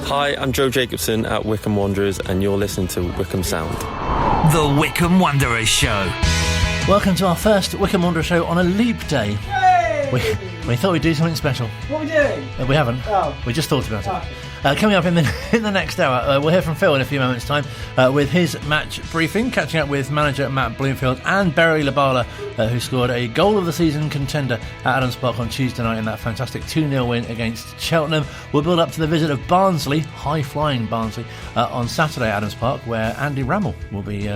Hi, I'm Joe Jacobson at Wycombe Wanderers, and you're listening to Wycombe Sound. The Wycombe Wanderers Show. Welcome to our first Wycombe Wanderers Show on a leap day. Hey! We thought we'd do something special. What are we doing? We haven't. Oh. We just thought about it. Okay. Coming up in the next hour, we'll hear from Phil in a few moments' time with his match briefing, catching up with manager Matt Bloomfield and Barry Labala, who scored a goal of the season contender at Adams Park on Tuesday night in that fantastic 2-0 win against Cheltenham. We'll build up to the visit of Barnsley, high-flying Barnsley, on Saturday at Adams Park, where Andy Rammell will be,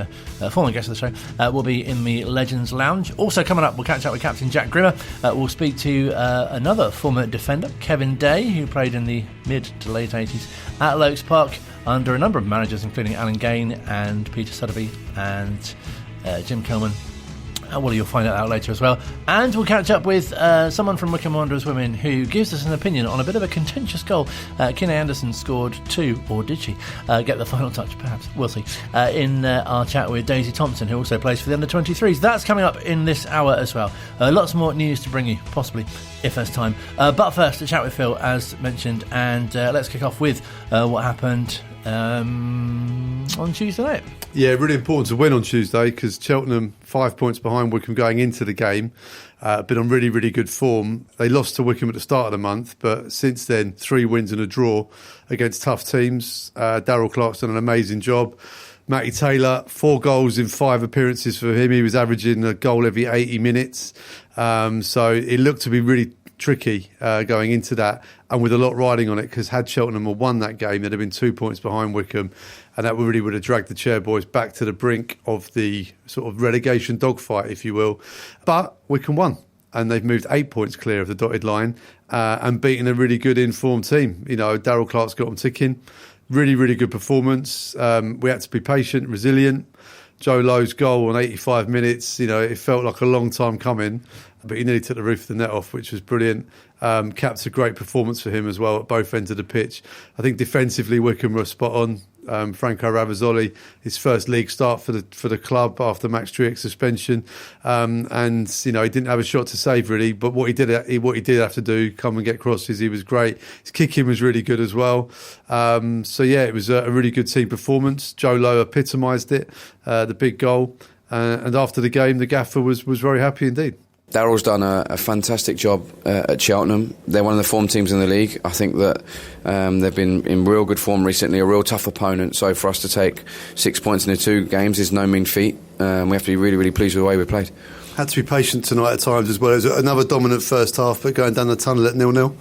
former guest of the show, will be in the Legends Lounge. Also coming up, we'll catch up with Captain Jack Grimmer. We'll speak to another former defender, Kevin Day, who played in the mid to late 80s at Lokes Park under a number of managers, including Alan Gain and Peter Sutterby and Jim Kelman. Well, you'll find out later as well. And we'll catch up with someone from Wycombe Wanderers Women who gives us an opinion on a bit of a contentious goal. Kinney Anderson scored 2, or did she get the final touch? Perhaps. We'll see. In our chat with Daisy Thompson, who also plays for the under-23s. That's coming up in this hour as well. Lots more news to bring you, possibly, if there's time. But first, a chat with Phil, as mentioned. And let's kick off with what happened on Tuesday night. Yeah, really important to win on Tuesday because Cheltenham 5 points behind Wycombe going into the game. Been on really, really good form. They lost to Wycombe at the start of the month, but since then 3 wins and a draw against tough teams. Darryl Clark's done an amazing job. Matty Taylor, 4 goals in 5 appearances for him. He was averaging a goal every 80 minutes. So it looked to be really tricky going into that, and with a lot riding on it, because had Cheltenham won that game, they'd have been 2 points behind Wycombe, and that really would have dragged the Chairboys back to the brink of the sort of relegation dogfight, if you will. But Wycombe won, and they've moved 8 points clear of the dotted line and beaten a really good informed team. You know, Darryl Clark's got them ticking. Really, really good performance. We had to be patient, resilient. Joe Lowe's goal on 85 minutes, you know, it felt like a long time coming, but he nearly took the roof of the net off, which was brilliant. Cap's a great performance for him as well at both ends of the pitch. I think defensively Wycombe were spot on. Franco Ravazzoli, his first league start for the club after Max Triek's suspension, and you know he didn't have a shot to save really, but what he did have to do, come and get crosses, he was great. His kicking was really good as well. So yeah, it was a really good team performance. Joe Lowe epitomised it, the big goal, and after the game, the gaffer was very happy indeed. Darryl's done a fantastic job at Cheltenham. They're one of the form teams in the league. I think that they've been in real good form recently, a real tough opponent. So for us to take 6 points in the 2 games is no mean feat. We have to be really, really pleased with the way we played. Had to be patient tonight at times as well. It was another dominant first half, but going down the tunnel at 0-0.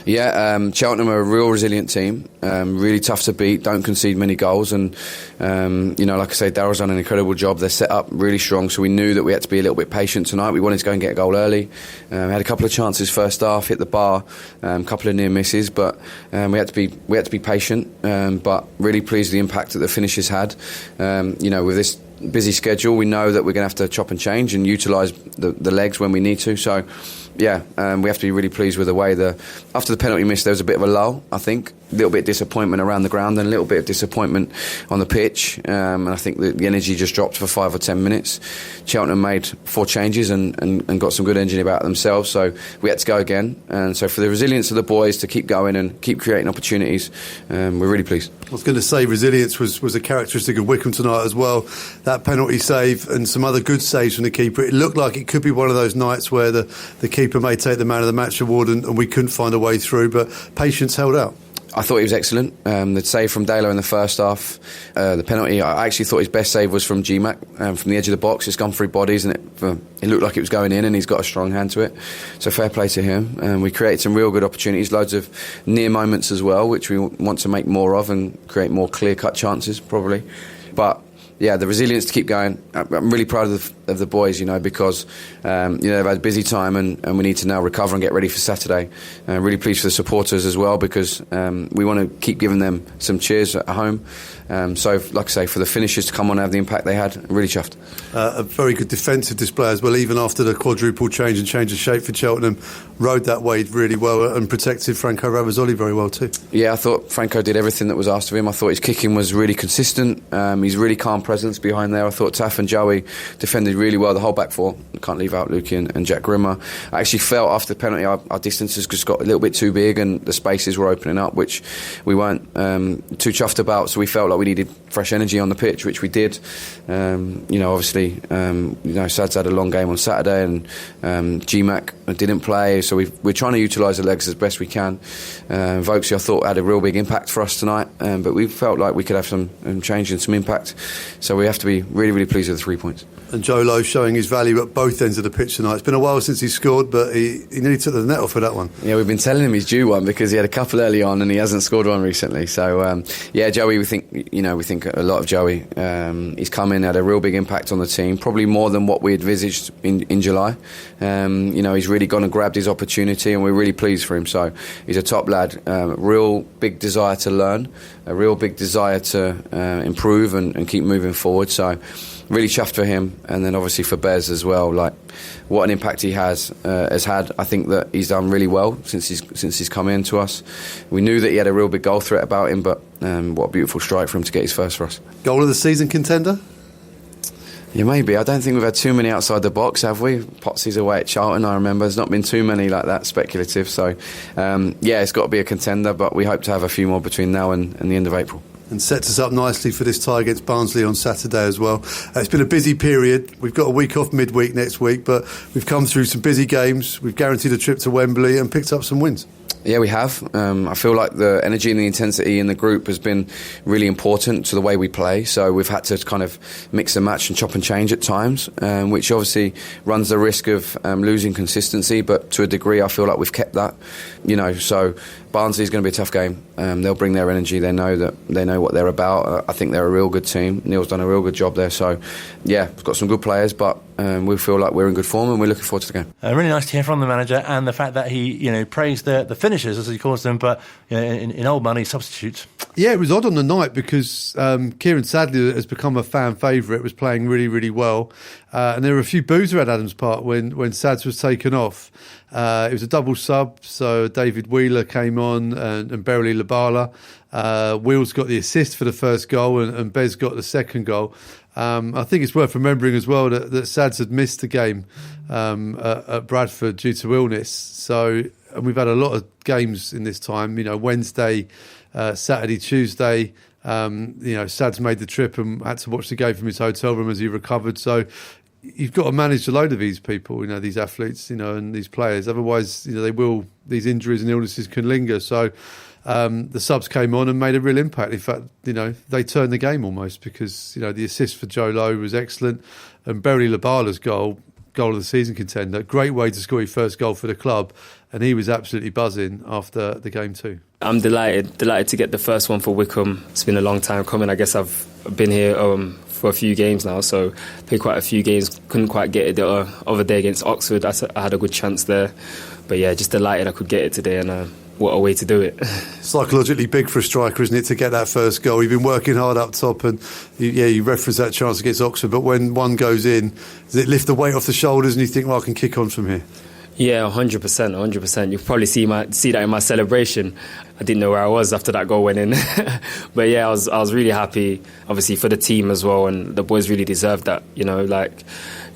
Yeah, Cheltenham are a real resilient team, really tough to beat, don't concede many goals, and you know, like I say, Darryl's done an incredible job. They're set up really strong, so we knew that we had to be a little bit patient tonight. We wanted to go and get a goal early. Had a couple of chances first half, hit the bar, a couple of near misses, but we had to be patient. But really pleased with the impact that the finishes had. You know, with this busy schedule, we know that we're going to have to chop and change and utilise the legs when we need to. So yeah, we have to be really pleased with the way after the penalty miss, there was a bit of a lull, I think. A little bit of disappointment around the ground and a little bit of disappointment on the pitch. And I think the energy just dropped for 5 or 10 minutes. Cheltenham made 4 changes and got some good energy about themselves. So we had to go again. And so for the resilience of the boys to keep going and keep creating opportunities, we're really pleased. I was going to say resilience was a characteristic of Wycombe tonight as well. That penalty save and some other good saves from the keeper. It looked like it could be one of those nights where the keeper may take the man of the match award and we couldn't find a way through, but patience held out. I thought he was excellent. The save from Dalo in the first half, the penalty, I actually thought his best save was from GMAC, from the edge of the box. It's gone through bodies and it looked like it was going in, and he's got a strong hand to it. So fair play to him. We created some real good opportunities, loads of near moments as well, which we want to make more of and create more clear-cut chances probably. But yeah, the resilience to keep going. I'm really proud of the boys, you know, because you know, they've had a busy time and we need to now recover and get ready for Saturday. Really pleased for the supporters as well, because we want to keep giving them some cheers at home. So, like I say, for the finishers to come on and have the impact they had, really chuffed. A very good defensive display as well, even after the quadruple change and change of shape for Cheltenham. Rode that weight really well and protected Franco Ravazzoli very well too. Yeah, I thought Franco did everything that was asked of him. I thought his kicking was really consistent. He's really calm presence behind there. I thought Taff and Joey defended really well, the whole back four. Can't leave out Lukey and Jack Grimmer. I actually felt after the penalty our distances just got a little bit too big and the spaces were opening up, which we weren't too chuffed about, so we felt like we needed fresh energy on the pitch, which we did. Obviously, Sad's had a long game on Saturday and GMAC didn't play, so we're trying to utilise the legs as best we can. Vokesy, I thought, had a real big impact for us tonight, but we felt like we could have some change and some impact, so we have to be really, really pleased with the 3 points. And Joe Lowe showing his value at both ends of the pitch tonight. It's been a while since he scored, but he nearly took the net off for that one. Yeah, we've been telling him he's due one because he had a couple early on and he hasn't scored one recently. So, Joey, we think a lot of Joey. He's come in, had a real big impact on the team, probably more than what we envisaged in July. He's really gone and grabbed his opportunity and we're really pleased for him. So he's a top lad, real big desire to learn, a real big desire to improve and keep moving forward. So really chuffed for him, and then obviously for Bez as well. Like, what an impact he has had. I think that he's done really well since he's come in to us. We knew that he had a real big goal threat about him, but what a beautiful strike for him to get his first for us. Goal of the season contender? Yeah, maybe. I don't think we've had too many outside the box, have we? Potsy's away at Charlton, I remember. There's not been too many like that speculative. So, it's got to be a contender, but we hope to have a few more between now and the end of April. And sets us up nicely for this tie against Barnsley on Saturday as well. It's been a busy period. We've got a week off midweek next week, but we've come through some busy games. We've guaranteed a trip to Wembley and picked up some wins. Yeah, we have. I feel like the energy and the intensity in the group has been really important to the way we play. So we've had to kind of mix and match and chop and change at times, which obviously runs the risk of losing consistency. But to a degree, I feel like we've kept that. So Barnsley's going to be a tough game. They'll bring their energy. They know what they're about. I think they're a real good team. Neil's done a real good job there. So, we've got some good players, but we feel like we're in good form and we're looking forward to the game. Really nice to hear from the manager, and the fact that he praised the finishers, as he calls them, but in old money, substitutes. Yeah, it was odd on the night because Kieran Sadler has become a fan favourite, was playing really, really well. And there were a few boos at Adams Park when Sads was taken off. It was a double sub, so David Wheeler came on and Beverly Labala. Wheels got the assist for the first goal and Bez got the second goal. I think it's worth remembering as well that Sads had missed the game at Bradford due to illness. So we've had a lot of games in this time, Wednesday, Saturday, Tuesday. Sads made the trip and had to watch the game from his hotel room as he recovered. So you've got to manage a load of these people, these athletes, and these players. Otherwise, these injuries and illnesses can linger. So the subs came on and made a real impact. In fact, they turned the game almost because, the assist for Joe Lowe was excellent. And Beverly Labala's goal of the season contender, great way to score your first goal for the club. And he was absolutely buzzing after the game too. I'm delighted to get the first one for Wycombe. It's been a long time coming. I guess I've been here for a few games now, so played quite a few games. Couldn't quite get it the other day against Oxford. I had a good chance there, but just delighted I could get it today, and what a way to do it. Psychologically big for a striker, isn't it, to get that first goal? You've been working hard up top, and you referenced that chance against Oxford, but when one goes in, does it lift the weight off the shoulders and you think, I can kick on from here? Yeah, 100%. You'll probably see that in my celebration. I didn't know where I was after that goal went in. But I was really happy, obviously, for the team as well, and the boys really deserved that,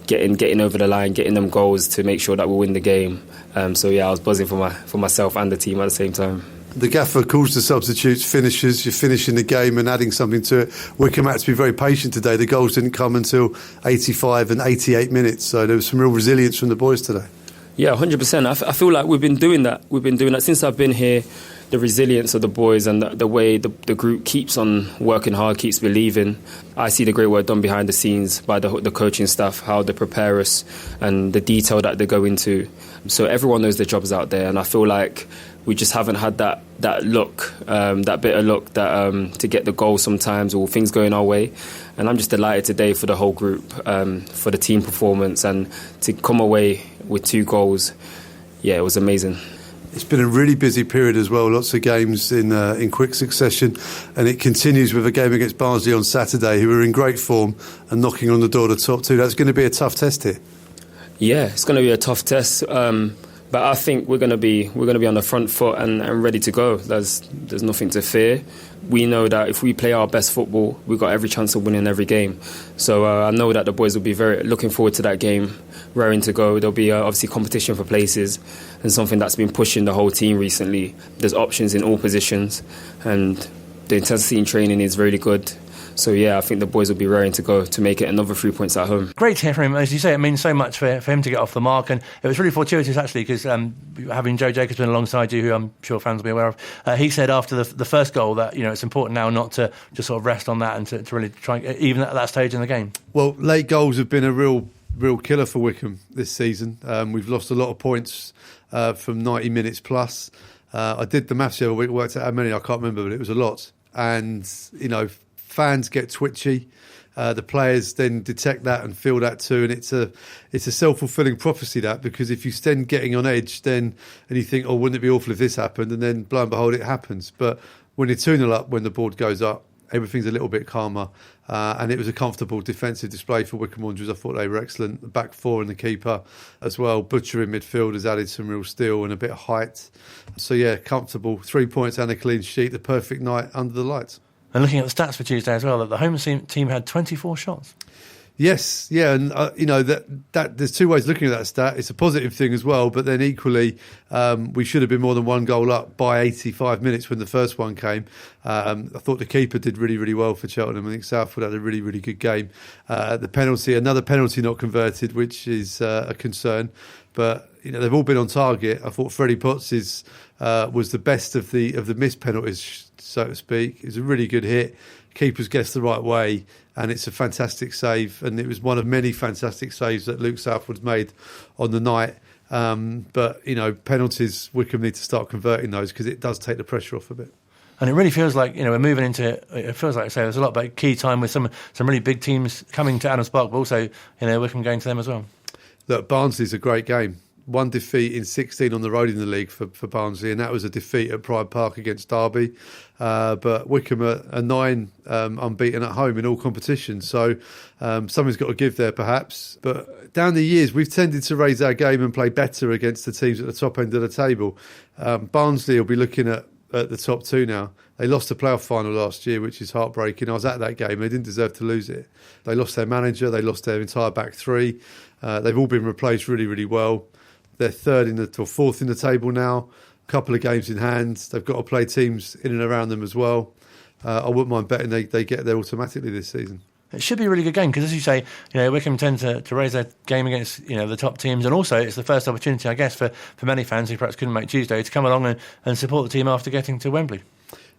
getting over the line, getting them goals to make sure that we win the game. I was buzzing for myself and the team at the same time. The gaffer calls the substitutes finishers. You're finishing the game and adding something to it. Wycombe had to be very patient today. The goals didn't come until 85 and 88 minutes, so there was some real resilience from the boys today. Yeah, 100%. I feel like we've been doing that. We've been doing that since I've been here. The resilience of the boys and the way the group keeps on working hard, keeps believing. I see the great work done behind the scenes by the coaching staff, how they prepare us and the detail that they go into. So everyone knows their jobs out there, and I feel like we just haven't had that look, that bit of luck that to get the goal sometimes, or things going our way. And I'm just delighted today for the whole group, for the team performance, and to come away with 2 goals. Yeah, it was amazing. It's been a really busy period as well, lots of games in quick succession, and it continues with a game against Barnsley on Saturday, who are in great form and knocking on the door of the top 2. That's going to be a tough test here. Yeah, it's going to be a tough test. But I think we're going to be on the front foot and ready to go. There's nothing to fear. We know that if we play our best football, we've got every chance of winning every game. So I know that the boys will be very looking forward to that game, raring to go. There'll be obviously competition for places, and something that's been pushing the whole team recently. There's options in all positions, and the intensity in training is really good. So, yeah, I think the boys will be raring to go to make it another 3 points at home. Great to hear from him. As you say, it means so much for him to get off the mark. And it was really fortuitous, actually, because having Joe Jacobson alongside you, who I'm sure fans will be aware of, he said after the first goal that, it's important now not to just sort of rest on that and to really try, even at that stage in the game. Well, late goals have been a real killer for Wycombe this season. We've lost a lot of points from 90 minutes plus. I did the maths the other week, worked out how many, I can't remember, but it was a lot. And, fans get twitchy. The players then detect that and feel that too, and it's a self-fulfilling prophecy, that, because if you stand getting on edge, and you think, oh, wouldn't it be awful if this happened, and then lo and behold, it happens. But when you're 2-0 up, when the board goes up, everything's a little bit calmer, and it was a comfortable defensive display for Wycombe Wanderers. I thought they were excellent. The back four and the keeper as well. Butcher in midfield has added some real steel and a bit of height. So yeah, comfortable. 3 points and a clean sheet. The perfect night under the lights. And looking at the stats for Tuesday as well, that the home team had 24 shots. Yes, yeah, and that there's two ways of looking at that stat. It's a positive thing as well, but then equally, we should have been more than one goal up by 85 minutes when the first one came. I thought the keeper did really, really well for Cheltenham. I think Southwood had a really, really good game. The penalty, another penalty not converted, which is a concern. But they've all been on target. I thought Freddie Potts was the best of the missed penalties, so to speak. It was a really good hit. Keeper's guessed the right way, and it's a fantastic save. And it was one of many fantastic saves that Luke Southwood's made on the night. But penalties, Wycombe need to start converting those, because it does take the pressure off a bit. And it really feels like, we're moving into, it feels like, there's a lot about key time with some really big teams coming to Adams Park, but also, Wycombe going to them as well. Look, Barnsley's a great game. One defeat in 16 on the road in the league for Barnsley, and that was a defeat at Pride Park against Derby. But Wycombe are 9 unbeaten at home in all competitions, so something's got to give there perhaps. But down the years, we've tended to raise our game and play better against the teams at the top end of the table. Barnsley will be looking at the top two now. They lost the playoff final last year, which is heartbreaking. I was at that game. They didn't deserve to lose it. They lost their manager. They lost their entire back three. They've all been replaced really, really well. They're fourth in the table now. A couple of games in hand. They've got to play teams in and around them as well. I wouldn't mind betting they get there automatically this season. It should be a really good game because, as you say, Wycombe tend to raise their game against the top teams, and also it's the first opportunity, I guess, for many fans who perhaps couldn't make Tuesday to come along and support the team after getting to Wembley.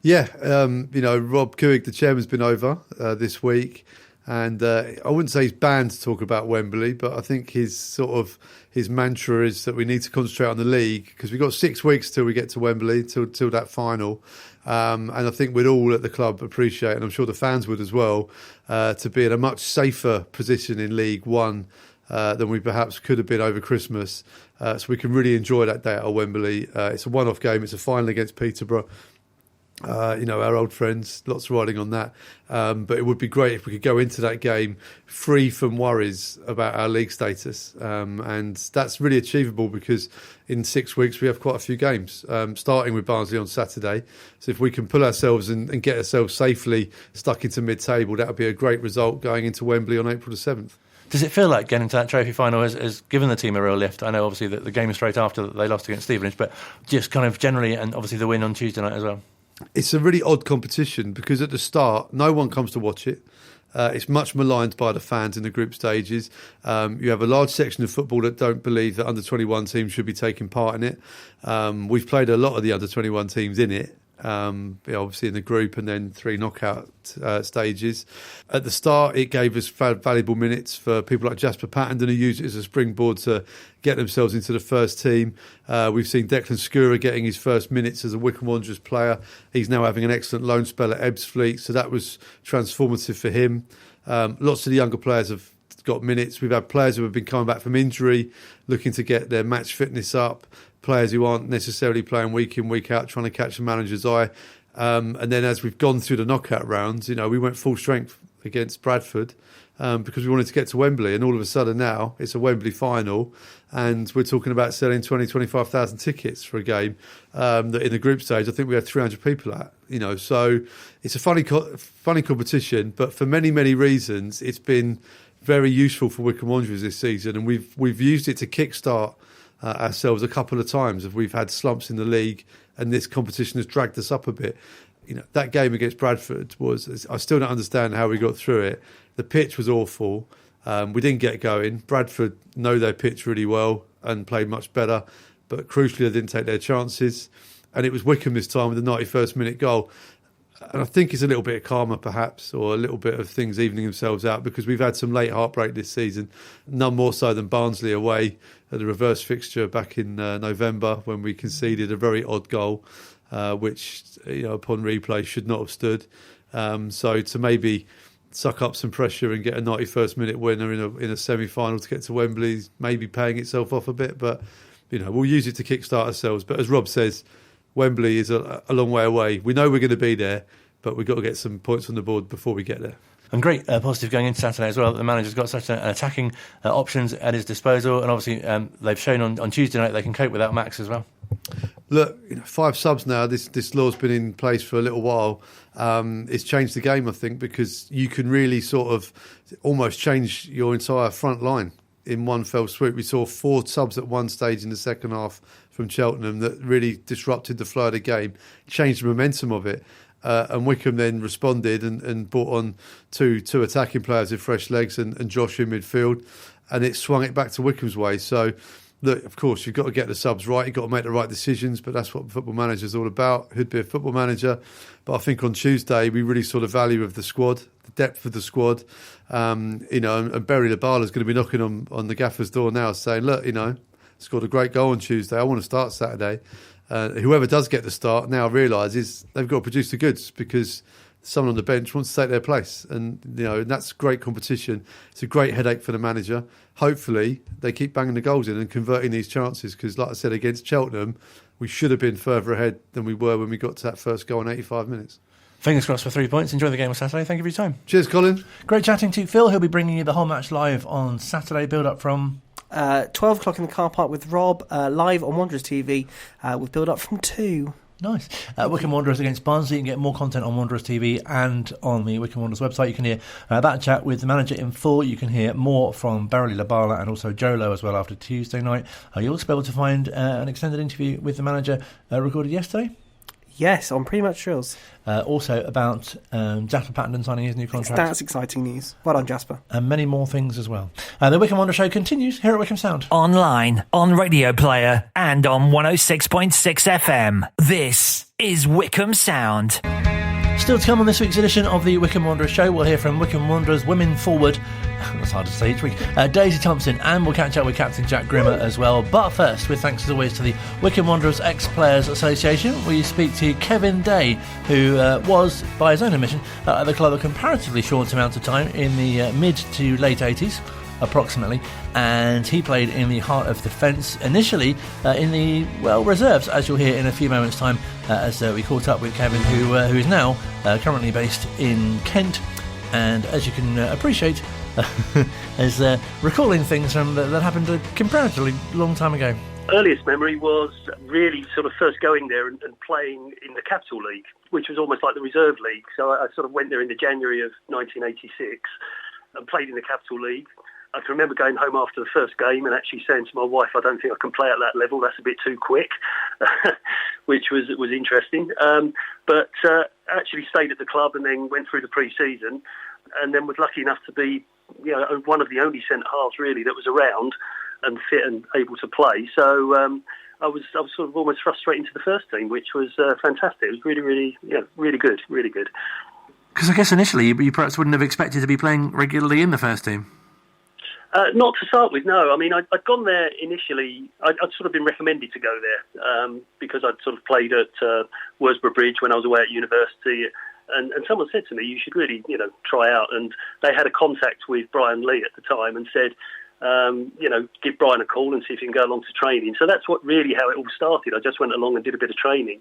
Yeah, Rob Couig, the chairman's been over this week. And I wouldn't say he's banned to talk about Wembley, but I think his mantra is that we need to concentrate on the league, because we've got 6 weeks till we get to Wembley, till that final. And I think we'd all at the club appreciate, and I'm sure the fans would as well, to be in a much safer position in League One than we perhaps could have been over Christmas. So we can really enjoy that day at Wembley. It's a one-off game. It's a final against Peterborough. Our old friends, lots riding on that. But it would be great if we could go into that game free from worries about our league status. And that's really achievable because in 6 weeks we have quite a few games, starting with Barnsley on Saturday. So if we can pull ourselves and get ourselves safely stuck into mid-table, that would be a great result going into Wembley on April the 7th. Does it feel like getting to that trophy final has given the team a real lift? I know obviously that the game is straight after they lost against Stevenage, but just kind of generally, and obviously the win on Tuesday night as well. It's a really odd competition because at the start, no one comes to watch it. It's much maligned by the fans in the group stages. You have a large section of football that don't believe that under-21 teams should be taking part in it. We've played a lot of the under-21 teams in it, obviously in the group and then 3 knockout stages. At the start, it gave us valuable minutes for people like Jasper Pattenden, who used it as a springboard to get themselves into the first team. We've seen Declan Skura getting his first minutes as a Wycombe Wanderers player. He's now having an excellent loan spell at Ebbsfleet, so that was transformative for him. Lots of the younger players have got minutes. We've had players who have been coming back from injury, looking to get their match fitness up, players who aren't necessarily playing week in, week out, trying to catch the manager's eye. And then as we've gone through the knockout rounds, we went full strength against Bradford because we wanted to get to Wembley, and all of a sudden now it's a Wembley final and we're talking about selling 25,000 tickets for a game that in the group stage I think we had 300 people at, so it's a funny competition, but for many reasons it's been very useful for Wycombe Wanderers this season, and we've used it to kickstart ourselves a couple of times. If we've had slumps in the league and this competition has dragged us up a bit. That game against Bradford I still don't understand how we got through it. The pitch was awful. We didn't get going. Bradford know their pitch really well and played much better, but crucially they didn't take their chances. And it was Wycombe this time with the 91st minute goal. And I think it's a little bit of karma perhaps, or a little bit of things evening themselves out, because we've had some late heartbreak this season, none more so than Barnsley away at the reverse fixture back in November when we conceded a very odd goal. Which, upon replay should not have stood. So to maybe suck up some pressure and get a 91st minute winner in a semi-final to get to Wembley, maybe paying itself off a bit. But, we'll use it to kickstart ourselves. But as Rob says, Wembley is a long way away. We know we're going to be there, but we've got to get some points on the board before we get there. And great positive going into Saturday as well. The manager's got such an attacking options at his disposal, and obviously they've shown on Tuesday night they can cope without Max as well. Look, 5 subs now. This law's been in place for a little while. It's changed the game, I think, because you can really sort of almost change your entire front line in one fell swoop. We saw 4 subs at one stage in the second half from Cheltenham that really disrupted the flow of the game, changed the momentum of it. And Wycombe then responded and brought on two attacking players with fresh legs and Josh in midfield, and it swung it back to Wycombe's way. So, look, of course, you've got to get the subs right, you've got to make the right decisions, but that's what Football Manager's all about. Who'd be a football manager? But I think on Tuesday we really saw the value of the squad, the depth of the squad. And Barry Labala's going to be knocking on the gaffer's door now saying, look, scored a great goal on Tuesday, I want to start Saturday. Whoever does get the start now realises they've got to produce the goods, because someone on the bench wants to take their place, and that's great competition. It's a great headache for the manager. Hopefully they keep banging the goals in and converting these chances, because like I said, against Cheltenham we should have been further ahead than we were when we got to that first goal in 85 minutes. Fingers crossed for 3 points. Enjoy the game on Saturday. Thank you for your time. Cheers, Colin. Great chatting to Phil. He'll be bringing you the whole match live on Saturday. Build up from 12 o'clock in the car park with Rob, live on Wanderers TV with build up from 2. Nice. Wycombe Wanderers against Barnsley. You can get more content on Wanderers TV and on the Wycombe Wanderers website. You can hear that chat with the manager in full. You can hear more from Barry Labala and also Jolo as well after Tuesday night. You'll also be able to find an extended interview with the manager recorded yesterday. Yes, on Pretty Much Drills. Also about Jasper Pattenden signing his new contract. That's exciting news. Well done, Jasper. And many more things as well. The Wycombe Wanderers Show continues here at Wycombe Sound. Online, on Radio Player, and on 106.6 FM. This is Wycombe Sound. Still to come on this week's edition of the Wycombe Wanderers Show, we'll hear from Wycombe Wanderers women forward, that's hard to say each week, Daisy Thompson, and we'll catch up with Captain Jack Grimmer as well. But first, with thanks as always to the Wycombe Wanderers Ex-Players Association, we speak to Kevin Day, who was, by his own admission, at the club a comparatively short amount of time in the mid to late 80s. Approximately, and he played in the heart of defence initially in the reserves, as you'll hear in a few moments' time, as we caught up with Kevin, who is now currently based in Kent, and as you can appreciate, is recalling things from that happened a comparatively long time ago. Earliest memory was really sort of first going there and playing in the Capital League, which was almost like the reserve league. So I sort of went there in the January of 1986 and played in the Capital League. I can remember going home after the first game and actually saying to my wife, I don't think I can play at that level, that's a bit too quick, which was interesting. But actually stayed at the club and then went through the pre-season, and then was lucky enough to be one of the only centre-halves really that was around and fit and able to play. So I was sort of almost frustrated into the first team, which was fantastic. It was really good. Because I guess initially you perhaps wouldn't have expected to be playing regularly in the first team. Not to start with, no. I mean, I'd gone there initially. I'd sort of been recommended to go there because I'd sort of played at Worsborough Bridge when I was away at university. And someone said to me, you should really, try out. And they had a contact with Brian Lee at the time and said, give Brian a call and see if you can go along to training. So that's how it all started. I just went along and did a bit of training.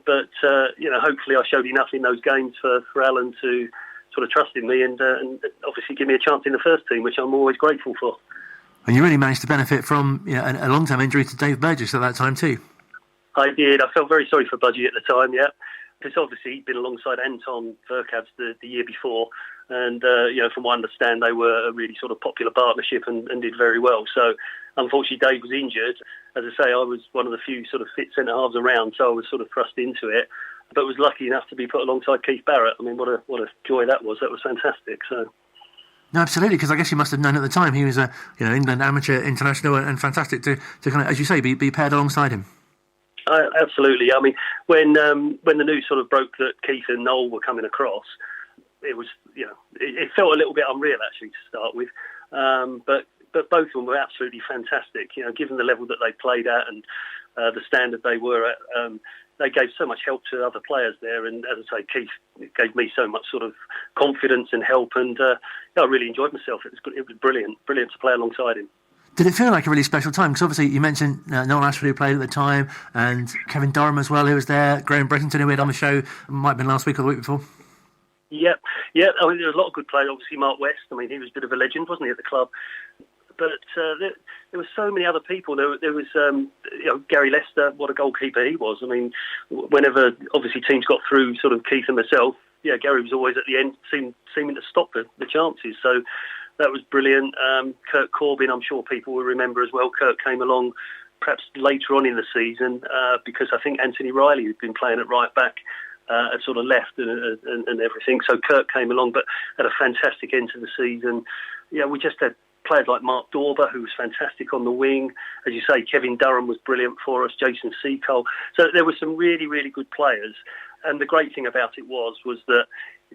But, hopefully I showed enough in those games for Alan to sort of trusted me and obviously give me a chance in the first team, which I'm always grateful for. And you really managed to benefit from a long-term injury to Dave Burgess at that time too. I did. I felt very sorry for Budgie at the time, yeah. Because obviously he'd been alongside Anton Verkavs the year before. And, from what I understand, they were a really sort of popular partnership and did very well. So, unfortunately, Dave was injured. As I say, I was one of the few sort of fit centre-halves around, so I was sort of thrust into it. But was lucky enough to be put alongside Keith Barrett. I mean, what a joy that was. That was fantastic. So. No, absolutely, because I guess you must have known at the time he was a England amateur international and fantastic to kind of, as you say, be paired alongside him. Absolutely. I mean, when the news sort of broke that Keith and Noel were coming across, it was, it felt a little bit unreal actually to start with. But both of them were absolutely fantastic. Given the level that they played at and the standard they were at, they gave so much help to other players there. And as I say, Keith gave me so much sort of confidence and help, and I really enjoyed myself. It was brilliant to play alongside him. Did it feel like a really special time? Because obviously you mentioned Noel Ashford, who played at the time, and Kevin Durham as well, who was there, Graham Brettington, who we had on the show, might have been last week or the week before. Yeah. I mean, there was a lot of good players. Obviously, Mark West. I mean, he was a bit of a legend, wasn't he, at the club? But there were so many other people. There was Gary Lester. What a goalkeeper he was. I mean, whenever obviously teams got through, sort of Keith and myself, Gary was always at the end, seeming to stop the chances. So that was brilliant. Kurt Corbin, I'm sure people will remember as well. Kurt came along perhaps later on in the season because I think Anthony Riley had been playing at right back. Had sort of left and everything. So Kurt came along, but had a fantastic end to the season. We just had players like Mark Dorber, who was fantastic on the wing. As you say, Kevin Durham was brilliant for us, Jason Seacole. So there were some really, really good players. And the great thing about it was that,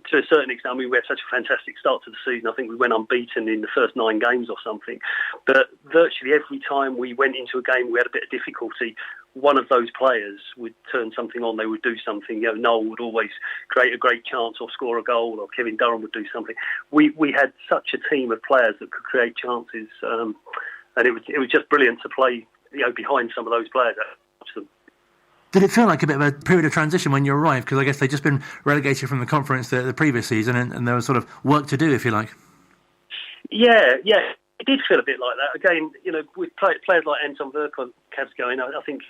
to a certain extent, we had such a fantastic start to the season. I think we went unbeaten in the first 9 games or something. But virtually every time we went into a game we had a bit of difficulty, one of those players would turn something on, they would do something. Noel would always create a great chance or score a goal, or Kevin Durham would do something. We had such a team of players that could create chances, and it was just brilliant to play behind some of those players. Did it feel like a bit of a period of transition when you arrived? Because I guess they'd just been relegated from the conference the previous season, and there was sort of work to do, if you like. Yeah, it did feel a bit like that. Again, with players like Anton Verkavs going, I think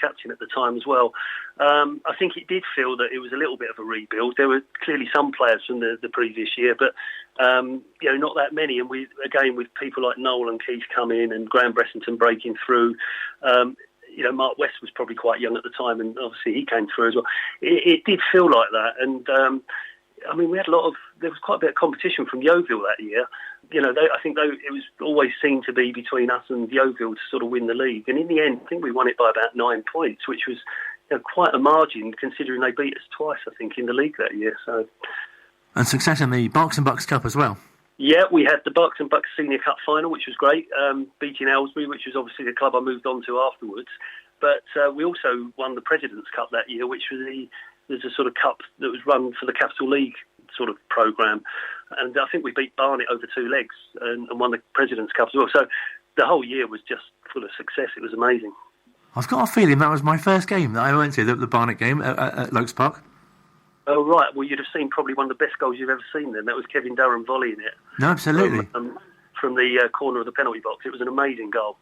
captain at the time as well. I think it did feel that it was a little bit of a rebuild. There were clearly some players from the previous year, but not that many. And with people like Noel and Keith coming and Graham Brettington breaking through. Mark West was probably quite young at the time, and obviously he came through as well. It did feel like that, and we had there was quite a bit of competition from Yeovil that year. I think it was always seen to be between us and Yeovil to sort of win the league, and in the end, I think we won it by about 9 points, which was quite a margin considering they beat us twice, I think, in the league that year. So, and success in the Berks and Bucks Cup as well. Yeah, we had the Berks and Bucks Senior Cup final, which was great, beating Aylesbury, which was obviously the club I moved on to afterwards. But we also won the President's Cup that year, which was a sort of cup that was run for the Capital League sort of programme. And I think we beat Barnet over 2 legs and won the President's Cup as well. So the whole year was just full of success. It was amazing. I've got a feeling that was my first game that I went to, the Barnet game at Lokes Park. Oh, right. Well, you'd have seen probably one of the best goals you've ever seen then. That was Kevin Durham volleying it. No, absolutely. From the corner of the penalty box. It was an amazing goal.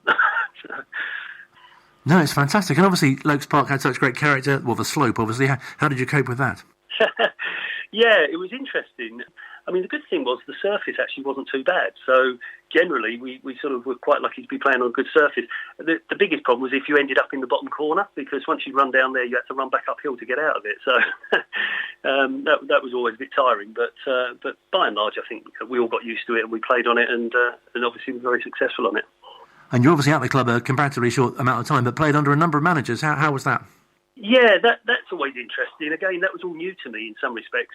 No, it's fantastic. And obviously, Lokes Park had such great character. Well, the slope, obviously. How did you cope with that? Yeah, it was interesting. I mean, the good thing was the surface actually wasn't too bad. So generally, we sort of were quite lucky to be playing on a good surface. The biggest problem was if you ended up in the bottom corner, because once you run down there, you had to run back uphill to get out of it. So that was always a bit tiring. But by and large, I think we all got used to it and we played on it, and obviously were very successful on it. And you're obviously at the club a comparatively short amount of time, but played under a number of managers. How was that? Yeah, that's always interesting. Again, that was all new to me in some respects.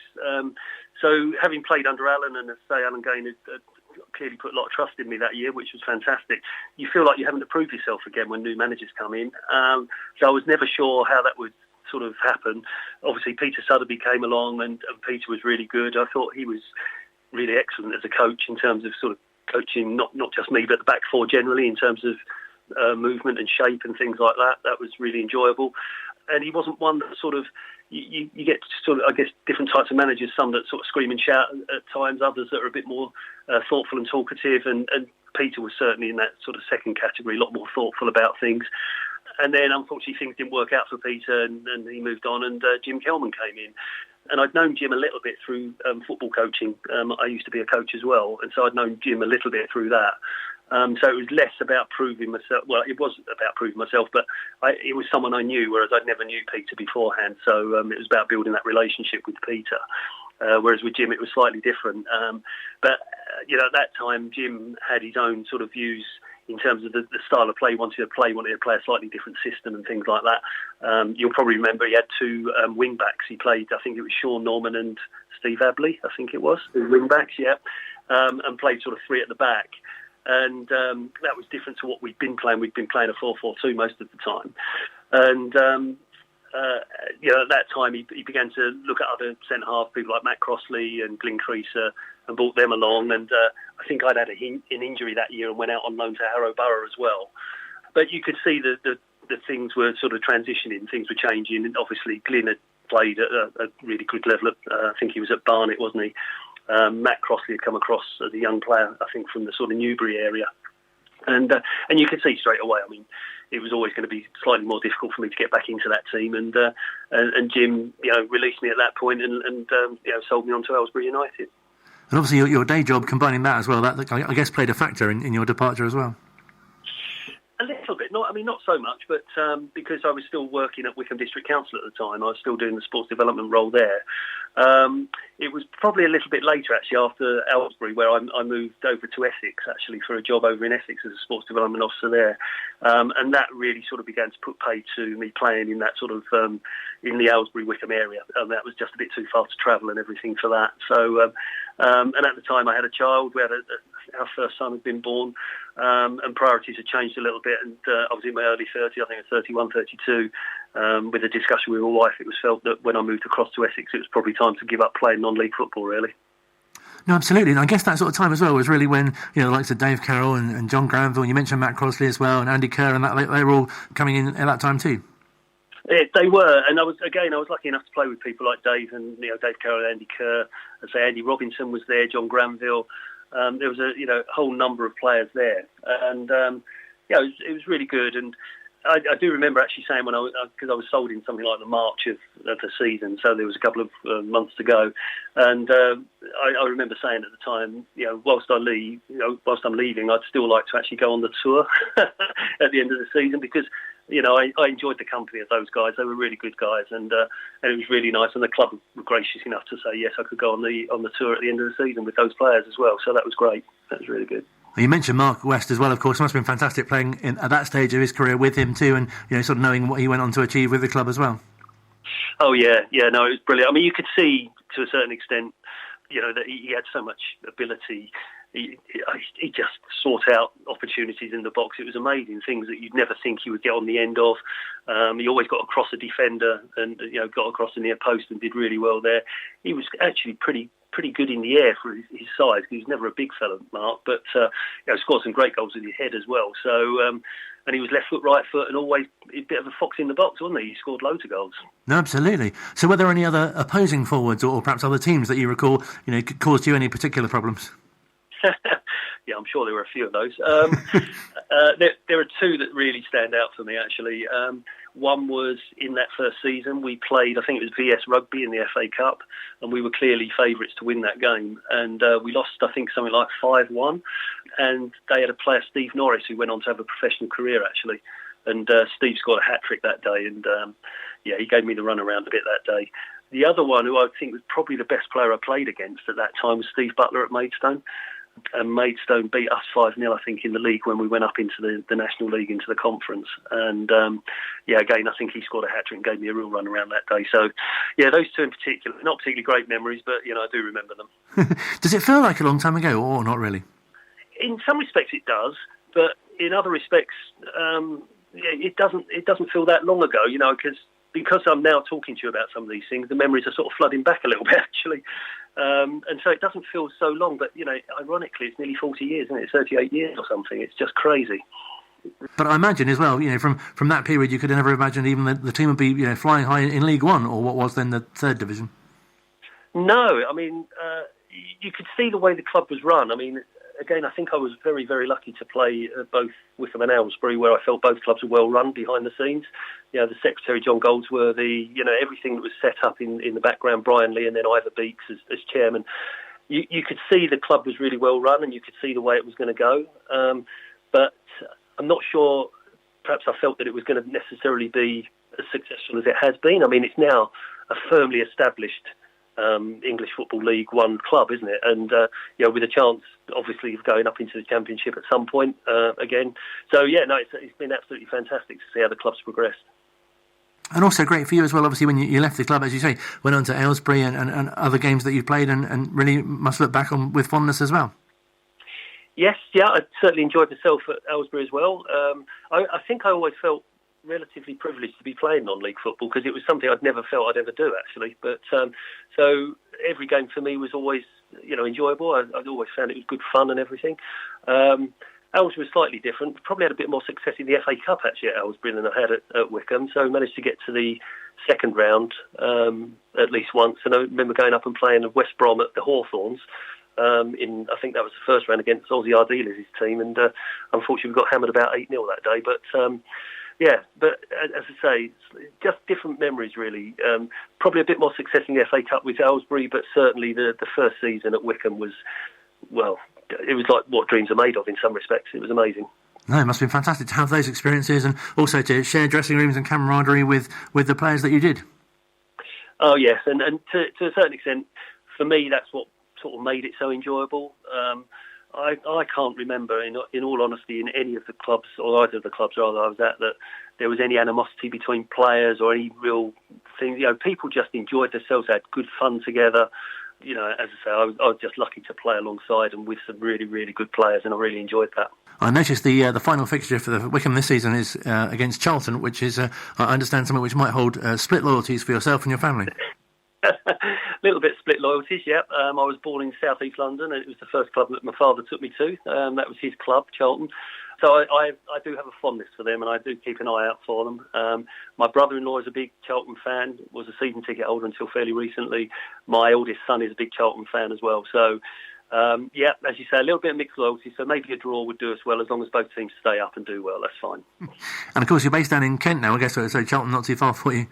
So having played under Alan, and as I say, Alan Gain had clearly put a lot of trust in me that year, which was fantastic. You feel like you're having to prove yourself again when new managers come in. So I was never sure how that would sort of happen. Obviously, Peter Sotheby came along, and Peter was really good. I thought he was really excellent as a coach in terms of sort of coaching, not just me, but the back four generally, in terms of movement and shape and things like that. That was really enjoyable. And he wasn't one that sort of you get sort of, I guess, different types of managers. Some that sort of scream and shout at times, others that are a bit more thoughtful and talkative. And Peter was certainly in that sort of second category, a lot more thoughtful about things. And then, unfortunately, things didn't work out for Peter, and he moved on, and Jim Kelman came in. And I'd known Jim a little bit through football coaching. I used to be a coach as well, and so I'd known Jim a little bit through that. So it was less about proving myself. Well, it was about proving myself, but it was someone I knew, whereas I'd never knew Peter beforehand. So it was about building that relationship with Peter. Whereas with Jim, it was slightly different. But at that time, Jim had his own sort of views in terms of the style of play he wanted to play a slightly different system and things like that. You'll probably remember he had two wing backs. He played, I think it was Sean Norman and Steve Abley, I think it was, the wing backs, yeah, and played sort of three at the back. And that was different to what we'd been playing. We'd been playing a 4-4-2 most of the time. And at that time he began to look at other centre-half, people like Matt Crossley and Glyn Creaser, and brought them along. And I think I'd had an injury that year and went out on loan to Harrow Borough as well. But you could see the things were sort of transitioning, things were changing. And obviously Glyn had played at a really good level. I think he was at Barnet, wasn't he? Matt Crossley had come across as a young player, I think, from the sort of Newbury area. And you could see straight away, I mean, it was always going to be slightly more difficult for me to get back into that team. And Jim, released me at that point and sold me on to Aylesbury United. And obviously your day job, combining that as well, that I guess played a factor in your departure as well. A little bit, not so much, but because I was still working at Wycombe District Council at the time, I was still doing the sports development role there. It was probably a little bit later, actually, after Aylesbury, where I moved over to Essex, actually, for a job over in Essex as a sports development officer there. And that really sort of began to put pay to me playing in that sort of, in the Aylesbury-Wycombe area. And that was just a bit too far to travel and everything for that. So, and at the time I had a child. We had our first son had been born, and priorities had changed a little bit. And I was in my early 30s, I think I was 31, 32. With a discussion with my wife, it was felt that when I moved across to Essex, it was probably time to give up playing non-league football, really. No, absolutely. And I guess that sort of time as well was really when, the likes of Dave Carroll and John Granville, and you mentioned Matt Crossley as well, and Andy Kerr, and that they were all coming in at that time too. Yeah, they were, and I was lucky enough to play with people like Dave and Dave Carroll and Andy Kerr. I'd say Andy Robinson was there, John Granville. There was a whole number of players there, and it was really good. And I do remember actually saying because I was sold in something like the March of the season, so there was a couple of months to go, and I remember saying at the time, whilst I'm leaving, I'd still like to actually go on the tour at the end of the season because I enjoyed the company of those guys. They were really good guys, and it was really nice. And the club were gracious enough to say yes, I could go on the tour at the end of the season with those players as well. So that was great. That was really good. You mentioned Mark West as well, of course. It must have been fantastic playing at that stage of his career with him too, and sort of knowing what he went on to achieve with the club as well. Oh yeah, no, it was brilliant. I mean, you could see to a certain extent, that he had so much ability. He just sought out opportunities in the box. It was amazing, things that you'd never think he would get on the end of. He always got across a defender and got across the near post and did really well there. He was actually pretty good in the air for his size. He was never a big fella, Mark, but scored some great goals with his head as well. So, and he was left foot, right foot, and always a bit of a fox in the box, wasn't he? He scored loads of goals. No, absolutely. So, were there any other opposing forwards or perhaps other teams that you recall, caused you any particular problems? Yeah, I'm sure there were a few of those. There are two that really stand out for me, actually. One was in that first season, we played, I think it was VS Rugby in the FA Cup, and we were clearly favourites to win that game. And we lost, I think, something like 5-1. And they had a player, Steve Norris, who went on to have a professional career, actually. And Steve scored a hat-trick that day. And, he gave me the run around a bit that day. The other one, who I think was probably the best player I played against at that time, was Steve Butler at Maidstone. And Maidstone beat us 5-0, I think, in the league when we went up into the National League, into the conference. And, again, I think he scored a hat-trick and gave me a real run around that day. So, those two in particular, not particularly great memories, but, I do remember them. Does it feel like a long time ago, or not really? In some respects it does, but in other respects, it doesn't feel that long ago, because I'm now talking to you about some of these things, the memories are sort of flooding back a little bit, actually. And so it doesn't feel so long, but, ironically, it's nearly 40 years, isn't it? 38 years or something. It's just crazy. But I imagine as well, from that period, you could never imagine even the team would be, flying high in League One, or what was then the third division. No, I mean, you could see the way the club was run. I mean, again, I think I was very, very lucky to play at both Wycombe and Aylesbury, where I felt both clubs were well run behind the scenes. The secretary, John Goldsworthy, everything that was set up in the background, Brian Lee and then Ivor Beeks as chairman. You could see the club was really well run, and you could see the way it was going to go. But I'm not sure, perhaps I felt that it was going to necessarily be as successful as it has been. I mean, it's now a firmly established English Football League One club, isn't it? And, with a chance, obviously, of going up into the Championship at some point again. So, it's been absolutely fantastic to see how the club's progressed. And also great for you as well, obviously, when you left the club, as you say, went on to Aylesbury and other games that you played and really must look back on with fondness as well. Yes, I certainly enjoyed myself at Aylesbury as well. I think I always felt relatively privileged to be playing non-league football because it was something I'd never felt I'd ever do, actually. But so every game for me was always, enjoyable. I'd always found it was good fun and everything. Aylesbury was slightly different. Probably had a bit more success in the FA Cup actually at Aylesbury than I had at Wycombe. So I managed to get to the second round at least once. And I remember going up and playing at West Brom at the Hawthorns. I think that was the first round against Ozzy Ardiles' team, and unfortunately we got hammered about 8-0 that day. But but as I say, it's just different memories really. Probably a bit more success in the FA Cup with Aylesbury, but certainly the first season at Wycombe was, well, it was like what dreams are made of in some respects. It was amazing. No, it must have been fantastic to have those experiences and also to share dressing rooms and camaraderie with the players that you did. Oh yes, and to a certain extent, for me, that's what sort of made it so enjoyable. I can't remember, in all honesty, in any of the clubs, or either of the clubs rather I was at, that there was any animosity between players or any real thing. People just enjoyed themselves, had good fun together. As I say, I was just lucky to play alongside and with some really, really good players, and I really enjoyed that. I noticed the final fixture for the Wycombe this season is against Charlton, which is, I understand, something which might hold split loyalties for yourself and your family. A little bit split loyalties, yeah. I was born in South East London, and it was the first club that my father took me to. That was his club, Charlton. So I do have a fondness for them, and I do keep an eye out for them. My brother-in-law is a big Charlton fan, was a season ticket holder until fairly recently. My oldest son is a big Charlton fan as well. So, as you say, a little bit of mixed loyalty, so maybe a draw would do us well as long as both teams stay up and do well, that's fine. And of course, you're based down in Kent now, I guess, so Charlton not too far for you.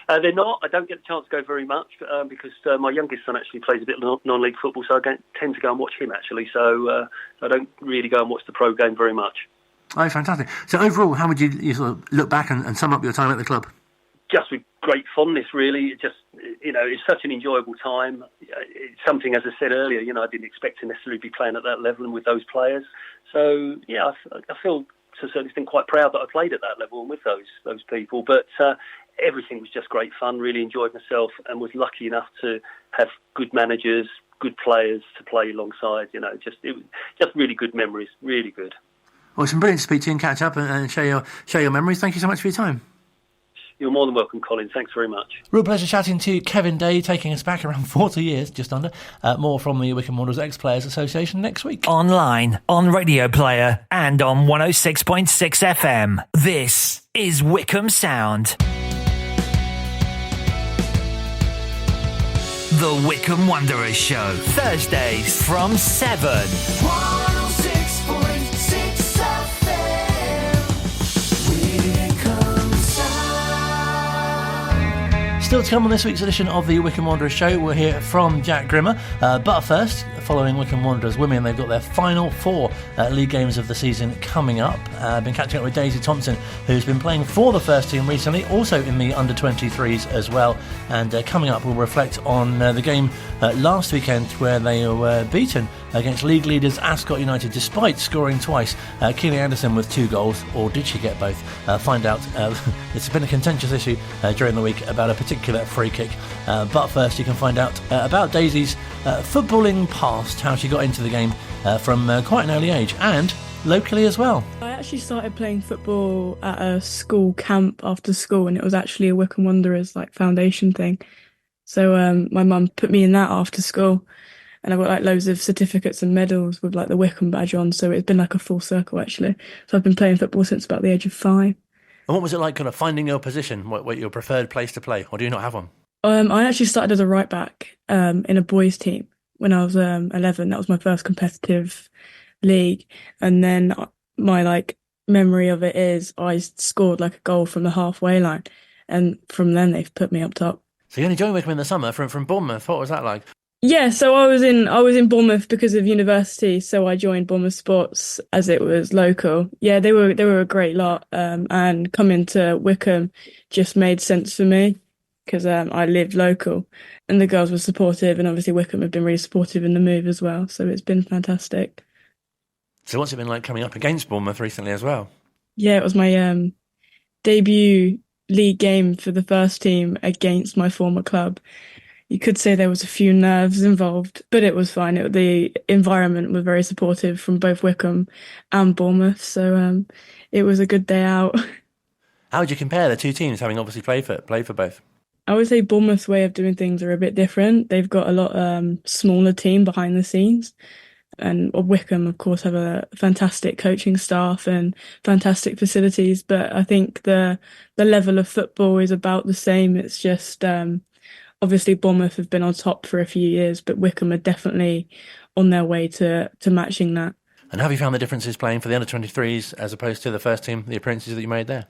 They're not. I don't get the chance to go very much because my youngest son actually plays a bit of non-league football, so I tend to go and watch him actually. So I don't really go and watch the pro game very much. Oh, fantastic. So overall, how would you sort of look back and sum up your time at the club? Just with great fondness, really. It's such an enjoyable time. It's something, as I said earlier, I didn't expect to necessarily be playing at that level and with those players. So, I feel to a certain extent quite proud that I played at that level and with those people. But everything was just great fun, really enjoyed myself and was lucky enough to have good managers, good players to play alongside. It was just really good memories, really good. Well, it's been brilliant to speak to you and catch up and share your memories. Thank you so much for your time. You're more than welcome, Colin. Thanks very much. Real pleasure chatting to Kevin Day, taking us back around 40 years, just under. More from the Wycombe Wanderers Ex-Players Association next week. Online, on Radio Player and on 106.6 FM. This is Wycombe Sound. The Wycombe Wanderers Show, Thursdays from 7. 106.6 FM, Wycombe Sound. Still to come on this week's edition of the Wycombe Wanderers Show, we'll hear from Jack Grimmer. But first, following Wycombe Wanderers Women, they've got their final 4 league games of the season coming up. I've been catching up with Daisy Thompson, who's been playing for the first team recently, also in the under-23s as well. And coming up, we'll reflect on the game last weekend where they were beaten against league leaders Ascot United, despite scoring twice. Keely Anderson with 2 goals, or did she get both? Find out. It's been a contentious issue during the week about a particular free kick. But first, you can find out about Daisy's footballing past, how she got into the game from quite an early age, and locally as well. I actually started playing football at a school camp after school, and it was actually a Wycombe Wanderers foundation thing. So my mum put me in that after school, and I've got like loads of certificates and medals with like the Wycombe badge on. So it's been like a full circle actually. So I've been playing football since about the age of 5. And what was it like kind of finding your position, what your preferred place to play, or do you not have one? I actually started as a right back in a boys team when I was 11. That was my first competitive league, and then my like memory of it is I scored like a goal from the halfway line, and from then they've put me up top. So you only joined Wycombe in the summer from Bournemouth. What was that like? Yeah, so I was in Bournemouth because of university, so I joined Bournemouth Sports as it was local. Yeah, they were a great lot, and coming to Wycombe just made sense for me because I lived local, and the girls were supportive, and obviously Wycombe have been really supportive in the move as well, so it's been fantastic. So what's it been like coming up against Bournemouth recently as well? Yeah, it was my debut league game for the first team against my former club. You could say there was a few nerves involved, but it was fine. The environment was very supportive from both Wycombe and Bournemouth, so it was a good day out. How would you compare the two teams, having obviously played for both? I would say Bournemouth's way of doing things are a bit different. They've got a lot smaller team behind the scenes. And Wycombe, of course, have a fantastic coaching staff and fantastic facilities. But I think the level of football is about the same. It's just obviously Bournemouth have been on top for a few years, but Wycombe are definitely on their way to matching that. And have you found the differences playing for the under-23s as opposed to the first team, the appearances that you made there?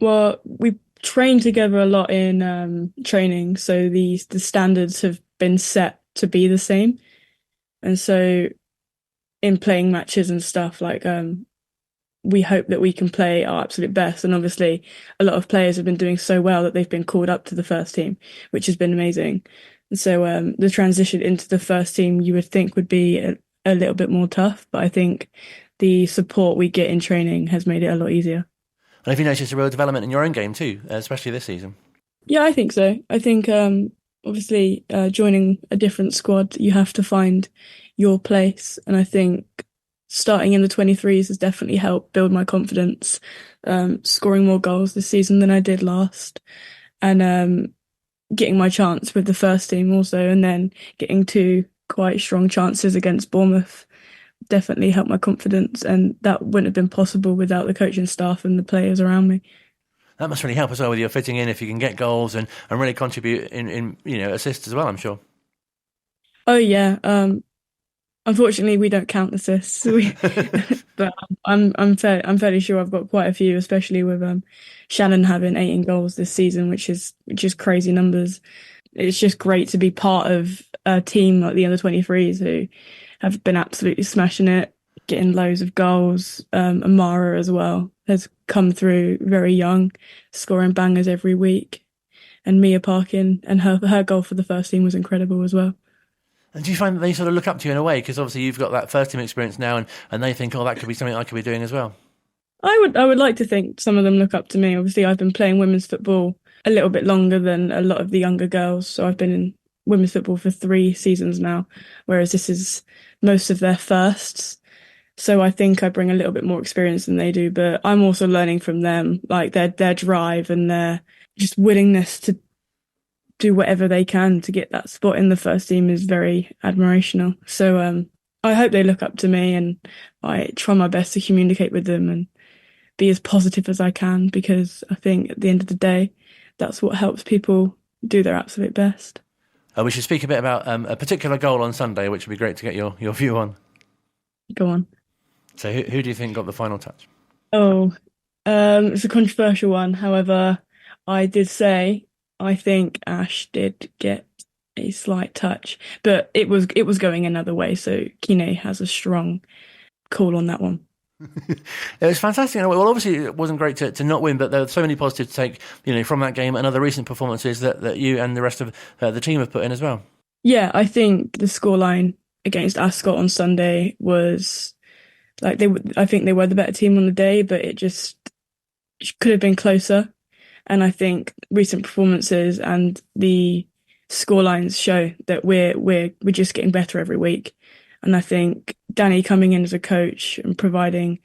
Well, we train together a lot in training, so the standards have been set to be the same. And so in playing matches and stuff, like we hope that we can play our absolute best. And obviously a lot of players have been doing so well that they've been called up to the first team, which has been amazing. And so the transition into the first team you would think would be a little bit more tough, but I think the support we get in training has made it a lot easier. And have you noticed a real development in your own game too, especially this season? Yeah, I think so. I think obviously joining a different squad, you have to find your place. And I think starting in the 23s has definitely helped build my confidence, scoring more goals this season than I did last, and getting my chance with the first team also, and then getting 2 quite strong chances against Bournemouth definitely helped my confidence, and that wouldn't have been possible without the coaching staff and the players around me. That must really help as well with your fitting in if you can get goals and really contribute in assists as well, I'm sure. Oh yeah. Unfortunately, we don't count assists, but I'm fairly sure I've got quite a few, especially with Shannon having 18 goals this season, which is crazy numbers. It's just great to be part of a team like the under-23s who have been absolutely smashing it, getting loads of goals. Amara as well has come through very young, scoring bangers every week, and Mia Parkin and her goal for the first team was incredible as well. And do you find that they sort of look up to you in a way? Because obviously you've got that first team experience now, and they think, oh, that could be something I could be doing as well. I would like to think some of them look up to me. Obviously, I've been playing women's football a little bit longer than a lot of the younger girls. So I've been in women's football for 3 seasons now, whereas this is most of their firsts. So I think I bring a little bit more experience than they do, but I'm also learning from them, like their drive and their just willingness to do whatever they can to get that spot in the first team is very admirational. So I hope they look up to me, and I try my best to communicate with them and be as positive as I can, because I think at the end of the day, that's what helps people do their absolute best. We should speak a bit about a particular goal on Sunday, which would be great to get your view on. Go on. So who do you think got the final touch? Oh, it's a controversial one. However, I did say I think Ash did get a slight touch, but it was going another way. So Kine has a strong call on that one. It was fantastic. Well, obviously it wasn't great to not win, but there were so many positives to take, from that game and other recent performances that you and the rest of the team have put in as well. Yeah, I think the scoreline against Ascot on Sunday was like I think they were the better team on the day, but it could have been closer. And I think recent performances and the scorelines show that we're just getting better every week. And I think Danny coming in as a coach and providing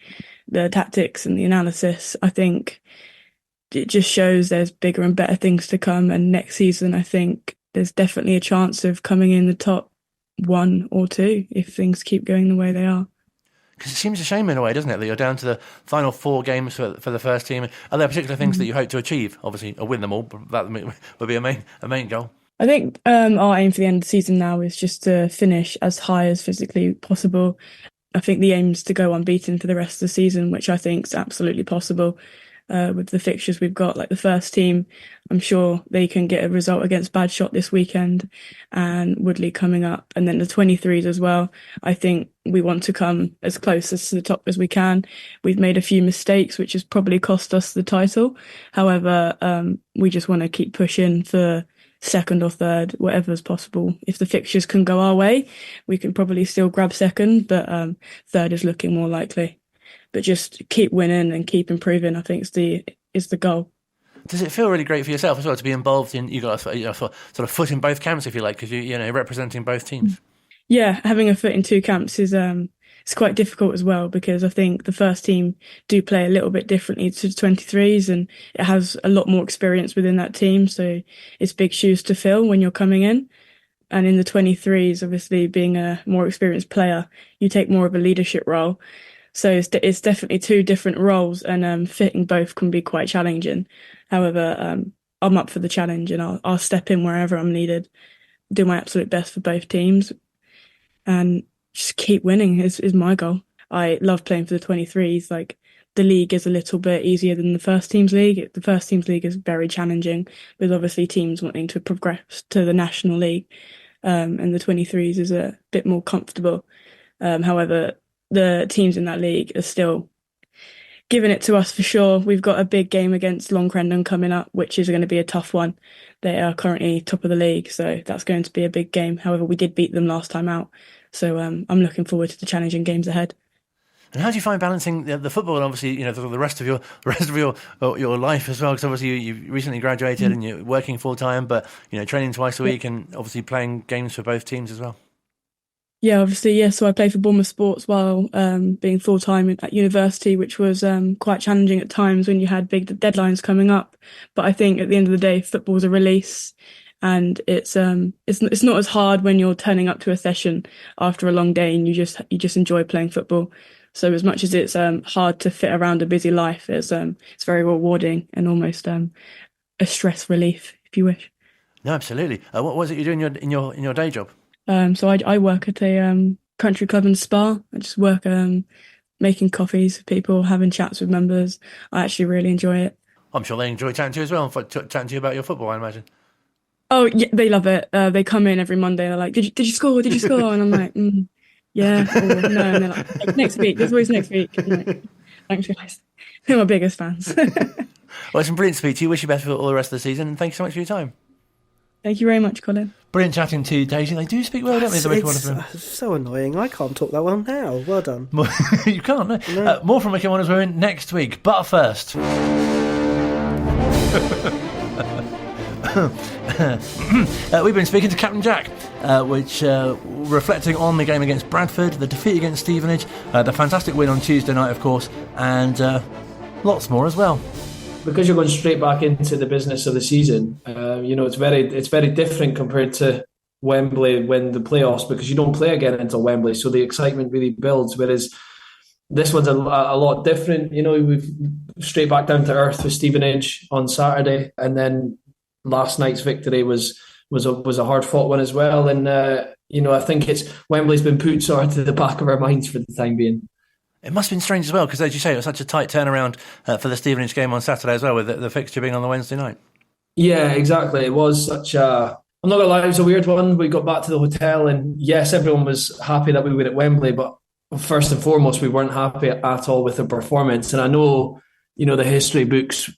the tactics and the analysis, I think it just shows there's bigger and better things to come. And next season, I think there's definitely a chance of coming in the top 1 or 2 if things keep going the way they are. Because it seems a shame in a way, doesn't it, that you're down to the final 4 games for the first team. Are there particular things that you hope to achieve? Obviously, win them all, but that would be a main goal. I think our aim for the end of the season now is just to finish as high as physically possible. I think the aim is to go unbeaten for the rest of the season, which I think is absolutely possible. With the fixtures we've got, like the first team, I'm sure they can get a result against Badshot this weekend and Woodley coming up. And then the 23s as well. I think we want to come as close as to the top as we can. We've made a few mistakes, which has probably cost us the title. However, we just want to keep pushing for second or third, whatever's possible. If the fixtures can go our way, we can probably still grab second, but third is looking more likely. But just keep winning and keep improving, I think is the goal. Does it feel really great for yourself as well to be involved in, you got a sort of foot in both camps, if you like, because you're representing both teams? Yeah, having a foot in 2 camps is it's quite difficult as well, because I think the first team do play a little bit differently to the 23s, and it has a lot more experience within that team, so it's big shoes to fill when you're coming in. And in the 23s, obviously being a more experienced player, you take more of a leadership role. So it's definitely 2 different roles, and fitting both can be quite challenging. However, I'm up for the challenge, and I'll step in wherever I'm needed, do my absolute best for both teams, and just keep winning is my goal. I love playing for the 23s. Like, the league is a little bit easier than the first teams league. The first teams league is very challenging, with obviously teams wanting to progress to the national league, and the 23s is a bit more comfortable. However, the teams in that league are still giving it to us for sure. We've got a big game against Long Crendon coming up, which is going to be a tough one. They are currently top of the league, so that's going to be a big game. However, we did beat them last time out, so I'm looking forward to the challenging games ahead. And how do you find balancing the football and obviously the rest of your life as well? Because obviously you recently graduated and you're working full time, but training twice a week and obviously playing games for both teams as well. Yeah, obviously, yeah. So I played for Bournemouth Sports while being full-time at university, which was quite challenging at times when you had big deadlines coming up. But I think at the end of the day, football's a release, and it's not as hard when you're turning up to a session after a long day and you just enjoy playing football. So as much as it's hard to fit around a busy life, it's very rewarding and almost a stress relief, if you wish. No, absolutely. What was it you're doing in your day job? So I work at a country club and spa. I just work making coffees for people, having chats with members. I actually really enjoy it. I'm sure they enjoy chatting to you as well, chatting to you about your football, I imagine. Oh, yeah, they love it. They come in every Monday. They're like, "Did you score? Did you score?" And I'm like, "Yeah." Or, "No." And they're like, "Next week. There's always next week." I'm like, "Thanks, guys." They're my biggest fans. Well, it's been brilliant to speak to you. Wish you best for all the rest of the season, and thank you so much for your time. Thank you very much, Colin. Brilliant chatting to Daisy. They do speak well, don't they? It's so annoying. I can't talk that well now. Well done. You can't, no. More from Wycombe Wanderers Women next week. But first... we've been speaking to Captain Jack, which reflecting on the game against Bradford, the defeat against Stevenage, the fantastic win on Tuesday night, of course, and lots more as well. Because you're going straight back into the business of the season, it's very different compared to Wembley when the playoffs, because you don't play again until Wembley, so the excitement really builds. Whereas this one's a lot different. We've straight back down to earth with Stevenage on Saturday, and then last night's victory was a hard fought one as well. And I think Wembley's been put sort of to the back of our minds for the time being. It must have been strange as well, because as you say, it was such a tight turnaround for the Stevenage game on Saturday as well, with the fixture being on the Wednesday night. Yeah, exactly. It was such a... I'm not going to lie, it was a weird one. We got back to the hotel and yes, everyone was happy that we were at Wembley, but first and foremost, we weren't happy at all with the performance. And I know, the history books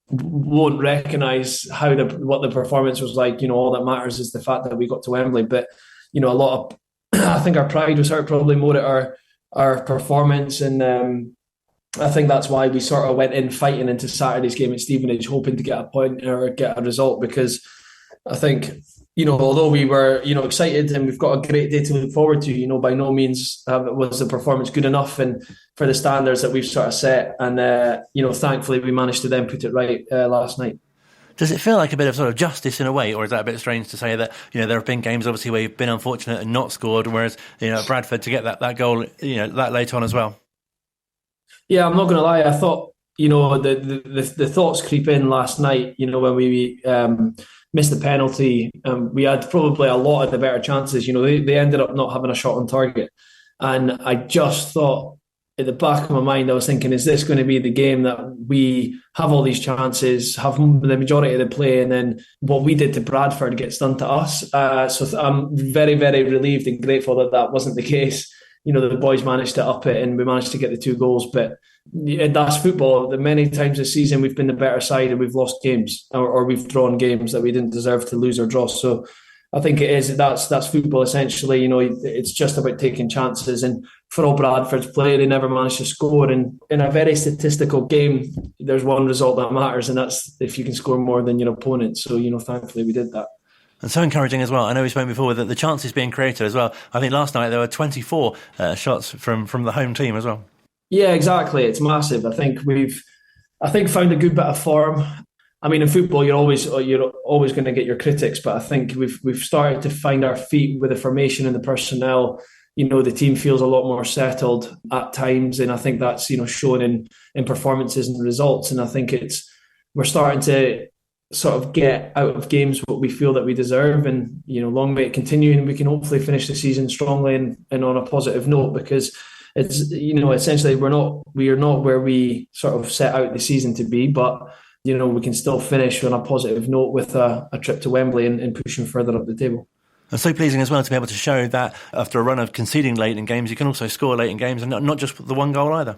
won't recognise what the performance was like. All that matters is the fact that we got to Wembley. But, I think our pride was hurt probably more at our performance, and I think that's why we sort of went in fighting into Saturday's game at Stevenage, hoping to get a point or get a result, because I think, although we were, excited and we've got a great day to look forward to, by no means was the performance good enough and for the standards that we've sort of set, and, thankfully we managed to then put it right last night. Does it feel like a bit of sort of justice in a way, or is that a bit strange to say that, there have been games obviously where you've been unfortunate and not scored, whereas, at Bradford to get that goal, that late on as well? Yeah, I'm not going to lie. I thought, the thoughts creep in last night, when we missed the penalty. We had probably a lot of the better chances. They ended up not having a shot on target. And I just thought, at the back of my mind, I was thinking, is this going to be the game that we have all these chances, have the majority of the play, and then what we did to Bradford gets done to us? So I'm very, very relieved and grateful that wasn't the case. The boys managed to up it and we managed to get the 2 goals. But that's football. The many times this season we've been the better side and we've lost games or we've drawn games that we didn't deserve to lose or draw. So I think that's football essentially. It's just about taking chances. And for all Bradford's play, they never managed to score. And in a very statistical game, there's one result that matters, and that's if you can score more than your opponent. So, thankfully we did that. And so encouraging as well. I know we spoke before that the chances being created as well. I think last night there were 24 shots from the home team as well. Yeah, exactly. It's massive. I think found a good bit of form. I mean, in football, you're always going to get your critics, but I think we've started to find our feet with the formation and the personnel. The team feels a lot more settled at times, and I think that's shown in performances and results. And I think we're starting to sort of get out of games what we feel that we deserve, and long may it continue, and we can hopefully finish the season strongly and on a positive note, because it's essentially we are not where we sort of set out the season to be, but we can still finish on a positive note with a trip to Wembley and pushing further up the table. And so pleasing as well to be able to show that after a run of conceding late in games, you can also score late in games, and not just the 1 goal either.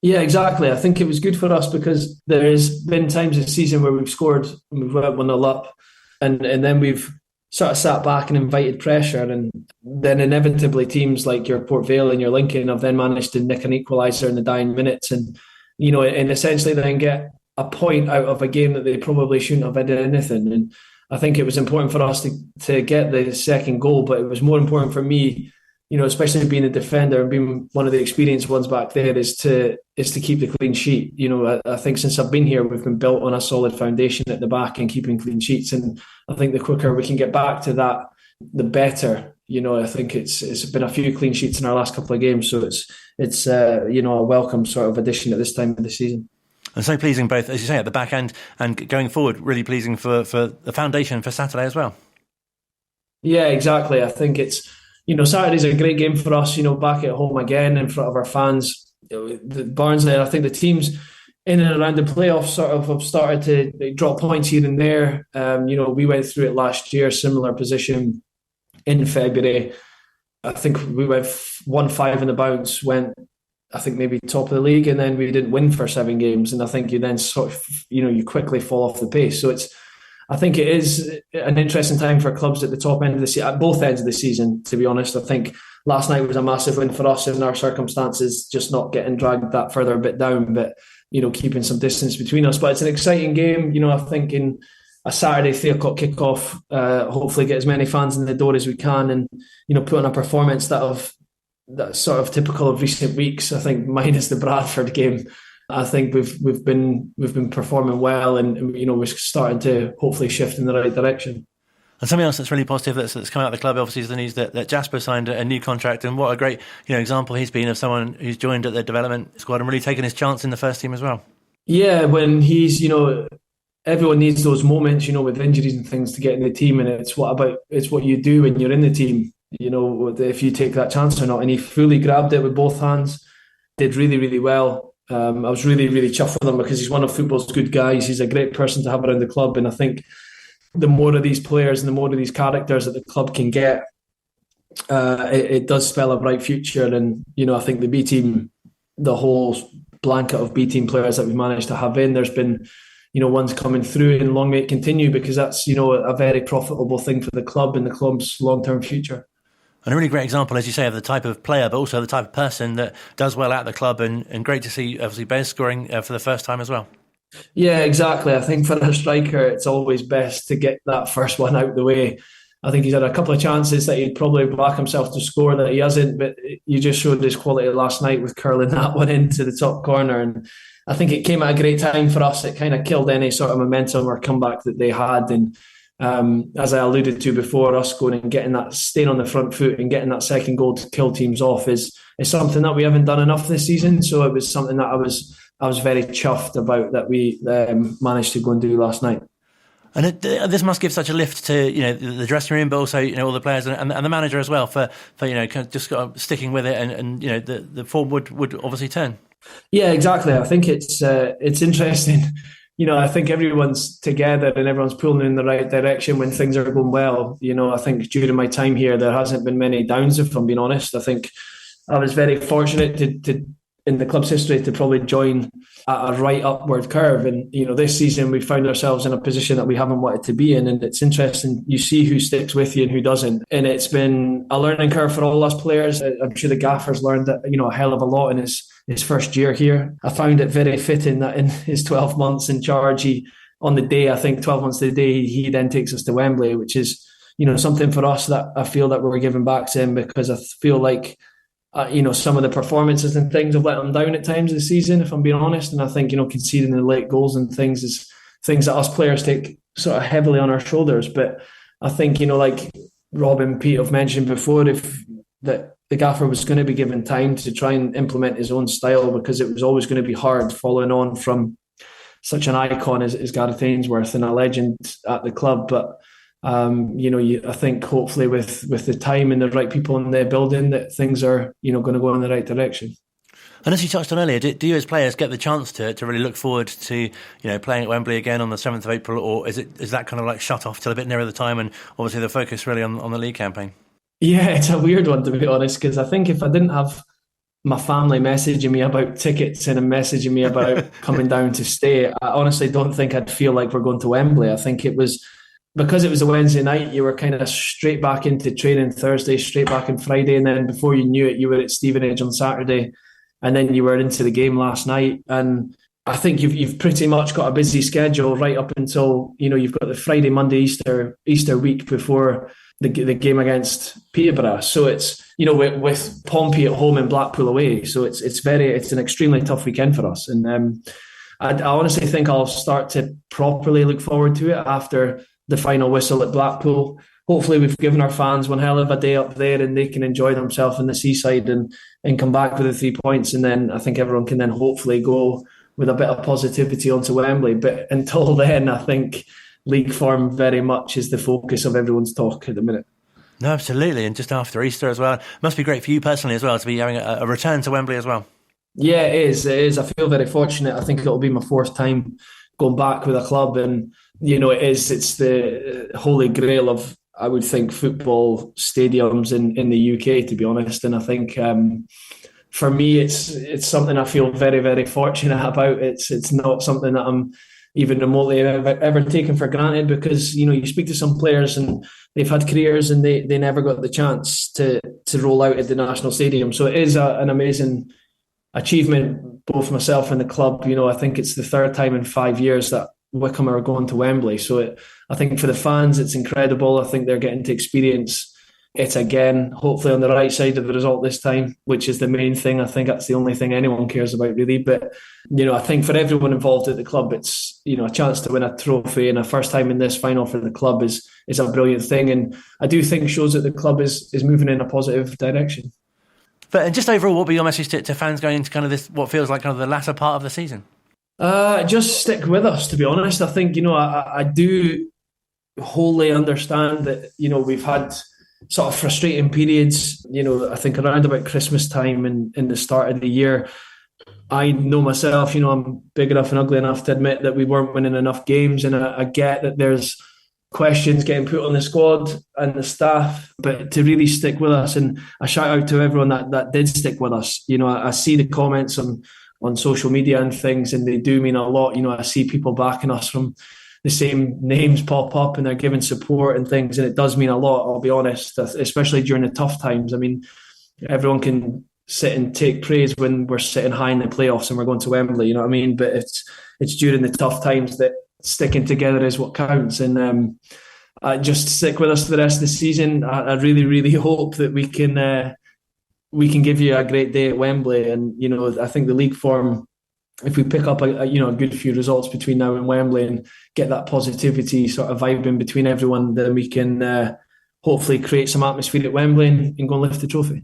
Yeah, exactly. I think it was good for us because there's been times this season where we've scored and we've went 1-0 up, and then we've sort of sat back and invited pressure, and then inevitably teams like your Port Vale and your Lincoln have then managed to nick an equaliser in the dying minutes, and essentially then get a point out of a game that they probably shouldn't have had anything. And I think it was important for us to get the second goal, but it was more important for me, especially being a defender and being one of the experienced ones back there, is to keep the clean sheet. I think since I've been here, we've been built on a solid foundation at the back and keeping clean sheets. And I think the quicker we can get back to that, the better. I think it's been a few clean sheets in our last couple of games, so it's a welcome sort of addition at this time of the season. And so pleasing both, as you say, at the back end and going forward, really pleasing for the foundation for Saturday as well. Yeah, exactly. I think it's, Saturday's a great game for us, back at home again in front of our fans. The Barnsley, I think the teams in and around the playoffs sort of have started to drop points here and there. We went through it last year, similar position in February. I think we went 1-5 in the bounce, went, I think, maybe top of the league, and then we didn't win for 7 games. And I think you then sort of, you quickly fall off the pace. So I think it is an interesting time for clubs at the top end of the season, at both ends of the season, to be honest. I think last night was a massive win for us in our circumstances, just not getting dragged that further a bit down, but, keeping some distance between us. But it's an exciting game. I think in a Saturday 3:00 kickoff, hopefully get as many fans in the door as we can, and, put on a performance that's sort of typical of recent weeks. I think minus the Bradford game, I think we've been performing well, and we're starting to hopefully shift in the right direction. And something else that's really positive that's come out of the club, obviously, is the news that Jasper signed a new contract, and what a great example he's been of someone who's joined at the development squad and really taken his chance in the first team as well. Yeah, when he's everyone needs those moments, with injuries and things to get in the team, and it's what you do when you're in the team. If you take that chance or not, and he fully grabbed it with both hands, did really, really well. I was really, really chuffed with him because he's one of football's good guys. He's a great person to have around the club, and I think the more of these players and the more of these characters that the club can get, it does spell a bright future. And I think the B team, the whole blanket of B team players that we've managed to have in, there's been ones coming through, and long may it continue, because that's a very profitable thing for the club and the club's long-term future. And a really great example, as you say, of the type of player, but also the type of person that does well at the club, and great to see, obviously, Bez scoring for the first time as well. Yeah, exactly. I think for a striker, it's always best to get that first one out of the way. I think he's had a couple of chances that he'd probably back himself to score that he hasn't, but you just showed his quality last night with curling that one into the top corner. And I think it came at a great time for us. It kind of killed any sort of momentum or comeback that they had. And as I alluded to before, us going and getting that, staying on the front foot and getting that second goal to kill teams off is something that we haven't done enough this season. So it was something that I was very chuffed about that we managed to go and do last night. And this must give such a lift to the dressing room, but also all the players and the manager as well for kind of just sticking with it, and the form would obviously turn. Yeah, exactly. I think it's interesting. I think everyone's together and everyone's pulling in the right direction when things are going well. I think during my time here, there hasn't been many downs, if I'm being honest. I think I was very fortunate to in the club's history to probably join at a right upward curve. And, this season we found ourselves in a position that we haven't wanted to be in. And it's interesting. You see who sticks with you and who doesn't. And it's been a learning curve for all us players. I'm sure the gaffer's learned a hell of a lot in his first year here. I found it very fitting that in his 12 months in charge, on the day, I think 12 months to the day, he then takes us to Wembley, which is, something for us that I feel that we're giving back to him, because I feel like, some of the performances and things have let him down at times this season, if I'm being honest. And I think, conceding the late goals and things is things that us players take sort of heavily on our shoulders. But I think, like Rob and Pete have mentioned before, that the gaffer was going to be given time to try and implement his own style, because it was always going to be hard following on from such an icon as Gareth Ainsworth and a legend at the club. But I think hopefully with the time and the right people in the building, that things are going to go in the right direction. And as you touched on earlier, do you as players get the chance to really look forward to playing at Wembley again on the 7th of April, or is that kind of like shut off till a bit nearer the time, and obviously the focus really on the league campaign? Yeah, it's a weird one, to be honest, because I think if I didn't have my family messaging me about tickets and messaging me about coming down to stay, I honestly don't think I'd feel like we're going to Wembley. I think it was because it was a Wednesday night, you were kind of straight back into training Thursday, straight back on Friday, and then before you knew it, you were at Stevenage on Saturday, and then you were into the game last night. And I think you've pretty much got a busy schedule right up until you've got the Friday, Monday, Easter week before the game against Peterborough. So it's with Pompey at home and Blackpool away. So it's an extremely tough weekend for us. And I honestly think I'll start to properly look forward to it after the final whistle at Blackpool. Hopefully we've given our fans one hell of a day up there, and they can enjoy themselves in the seaside and come back with the 3 points. And then I think everyone can then hopefully go with a bit of positivity onto Wembley. But until then, I think league form very much is the focus of everyone's talk at the minute. No, absolutely. And just after Easter as well. It must be great for you personally as well to be having a return to Wembley as well. Yeah, it is. I feel very fortunate. I think it'll be my 4th time going back with a club, and it's the holy grail of, I would think, football stadiums in the UK, to be honest. And I think for me, it's something I feel very, very fortunate about. It's not something that I'm even remotely ever taken for granted, because you speak to some players and they've had careers and they never got the chance to roll out at the National Stadium. So it is an amazing achievement, both myself and the club. I think it's the 3rd time in 5 years that Wycombe are going to Wembley. So I think for the fans, it's incredible. I think they're getting to experience it again, hopefully on the right side of the result this time, which is the main thing. I think that's the only thing anyone cares about, really. But, I think for everyone involved at the club, it's, a chance to win a trophy and a first time in this final for the club is a brilliant thing. And I do think shows that the club is moving in a positive direction. But just overall, what would be your message to fans going into kind of this, what feels like kind of the latter part of the season? Just stick with us, to be honest. I think, I do wholly understand that, we've had sort of frustrating periods, I think around about Christmas time and in the start of the year. I know myself, I'm big enough and ugly enough to admit that we weren't winning enough games, and I get that there's questions getting put on the squad and the staff, but to really stick with us, and a shout out to everyone that did stick with us. I see the comments on social media and things, and they do mean a lot. I see people backing us from the same names pop up and they're giving support and things, and it does mean a lot, I'll be honest, especially during the tough times. I mean, everyone can sit and take praise when we're sitting high in the playoffs and we're going to Wembley, you know what I mean? But it's during the tough times that sticking together is what counts. And just stick with us for the rest of the season. I really, really hope that we can give you a great day at Wembley. And I think the league form, if we pick up a good few results between now and Wembley and get that positivity sort of vibing between everyone, then we can hopefully create some atmosphere at Wembley and go and lift the trophy.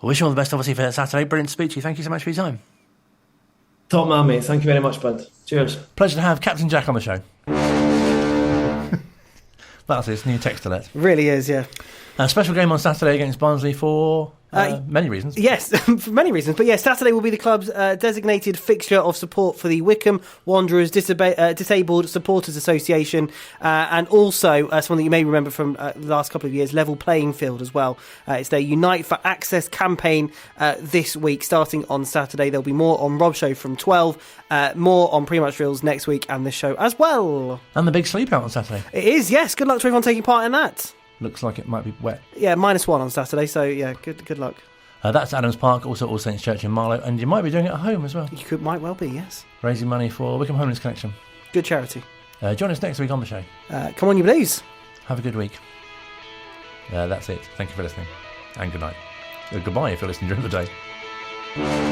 I wish you all the best, obviously, for Saturday. Brilliant to speak to you. Thank you so much for your time. Top man, mate. Thank you very much, bud. Cheers. Pleasure to have Captain Jack on the show. That's his new text alert. Really is, yeah. A special game on Saturday against Barnsley for many reasons. Yes, for many reasons. But yes, Saturday will be the club's designated fixture of support for the Wycombe Wanderers Disabled Supporters Association, and also something that you may remember from the last couple of years, Level Playing Field as well. It's their Unite for Access campaign this week, starting on Saturday. There'll be more on Rob's show from 12, more on Pre-Match Drills next week, and this show as well. And the big sleep out on Saturday. It is, yes. Good luck to everyone taking part in that. Looks like it might be wet. Yeah, -1 on Saturday, so yeah, good luck. That's Adams Park, also All Saints Church in Marlow, and you might be doing it at home as well. Might well be, yes. Raising money for Wycombe Homeless Connection. Good charity. Join us next week on the show. Come on, you blues. Have a good week. That's it. Thank you for listening, and good night. Goodbye if you're listening during the day.